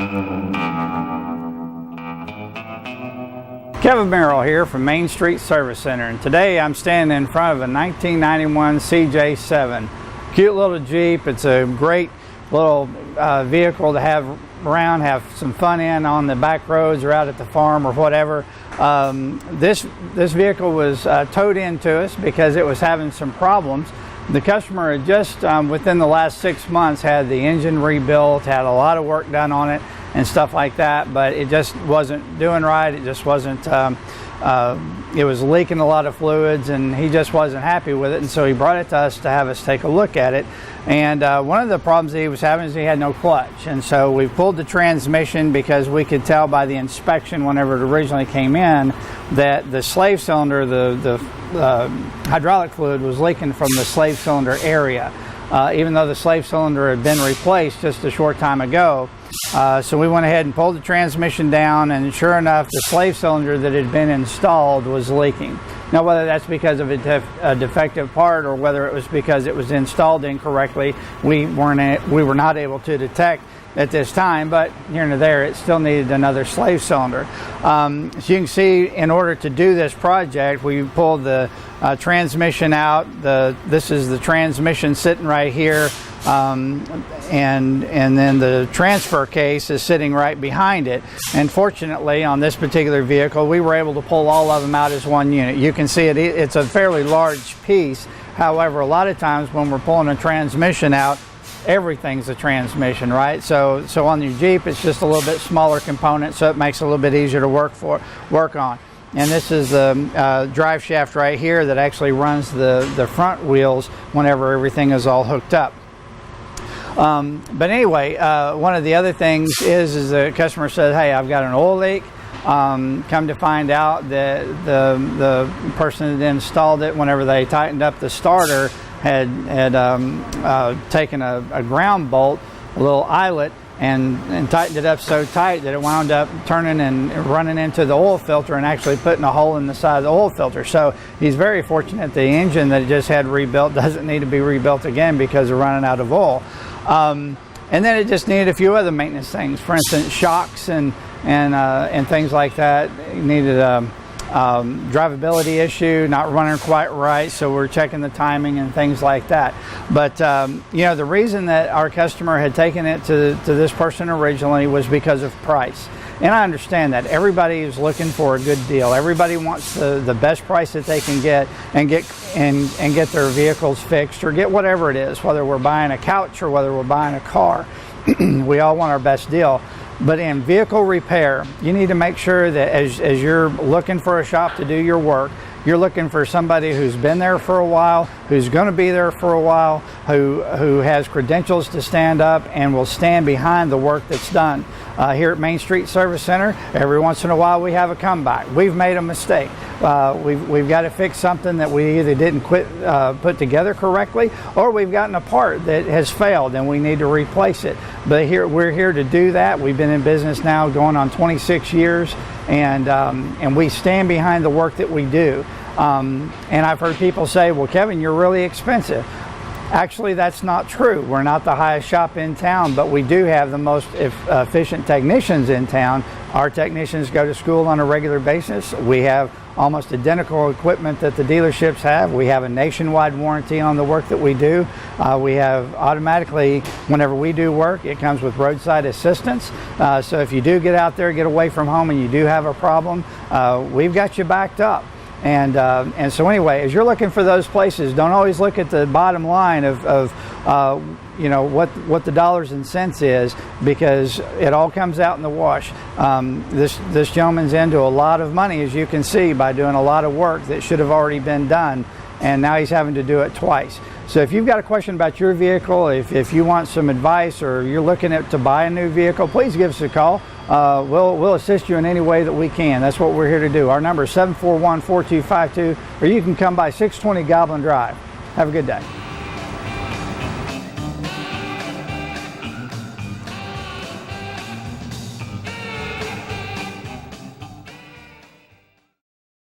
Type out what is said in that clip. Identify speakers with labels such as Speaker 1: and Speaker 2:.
Speaker 1: Kevin Merrill here from Main Street Service Center, and today I'm standing in front of a 1991 CJ7. Cute little Jeep. It's a great little vehicle to have around, have some fun in on the back roads or out at the farm or whatever. This vehicle was towed in to us because it was having some problems. The customer had just within the last 6 months had the engine rebuilt, had a lot of work done on it and stuff like that, but it just wasn't doing right. It just wasn't, it was leaking a lot of fluids, and he just wasn't happy with it, and so he brought it to us to have us take a look at it. And one of the problems that he was having is he had no clutch, and so we pulled the transmission because we could tell by the inspection whenever it originally came in that the slave cylinder, the hydraulic fluid was leaking from the slave cylinder area, even though the slave cylinder had been replaced just a short time ago. So we went ahead and pulled the transmission down, and sure enough, the slave cylinder that had been installed was leaking. Now, whether that's because of a defective part or whether it was because it was installed incorrectly, we were not able to detect at this time, but here and there it still needed another slave cylinder. So you can see, in order to do this project, we pulled the transmission out. This is the transmission sitting right here, and then the transfer case is sitting right behind it. And fortunately, on this particular vehicle, we were able to pull all of them out as one unit. You can see it's a fairly large piece. However, a lot of times when we're pulling a transmission out, everything's a transmission, right? So on your Jeep, it's just a little bit smaller component, so it makes it a little bit easier to work on. And this is the drive shaft right here that actually runs the front wheels whenever everything is all hooked up. But anyway, one of the other things is the customer said, hey, I've got an oil leak. Come to find out that the person that installed it, whenever they tightened up the starter, had taken a ground bolt, a little eyelet, and tightened it up so tight that it wound up turning and running into the oil filter and actually putting a hole in the side of the oil filter. So he's very fortunate the engine that he just had rebuilt doesn't need to be rebuilt again because of running out of oil. And then it just needed a few other maintenance things. For instance, shocks and things like that. It needed drivability issue, not running quite right, so we're checking the timing and things like that. But you know, the reason that our customer had taken it to this person originally was because of price. And I understand that everybody is looking for a good deal. Everybody wants the best price that they can get and get their vehicles fixed, or get whatever it is, whether we're buying a couch or whether we're buying a car. We all want our best deal. But in vehicle repair, you need to make sure that as you're looking for a shop to do your work, you're looking for somebody who's been there for a while, who's going to be there for a while, who has credentials to stand up and will stand behind the work that's done. Here at Main Street Service Center, every once in a while we have a comeback. We've made a mistake. We've got to fix something that we either didn't put together correctly, or we've gotten a part that has failed and we need to replace it. But we're here to do that. We've been in business now going on 26 years, and we stand behind the work that we do. And I've heard people say, well, Kevin, you're really expensive. Actually, that's not true. We're not the highest shop in town, but we do have the most efficient technicians in town. Our technicians go to school on a regular basis. We have almost identical equipment that the dealerships have. We have a nationwide warranty on the work that we do. We have automatically, whenever we do work, it comes with roadside assistance. So if you do get out there, get away from home, and you do have a problem, we've got you backed up. And so anyway, as you're looking for those places, don't always look at the bottom line of you know, what the dollars and cents is, because it all comes out in the wash. This gentleman's into a lot of money, as you can see, by doing a lot of work that should have already been done, and now he's having to do it twice. So if you've got a question about your vehicle, if you want some advice, or you're looking to buy a new vehicle, please give us a call. We'll assist you in any way that we can. That's what we're here to do. Our number is 741-4252, or you can come by 620 Goblin Drive. Have a good day.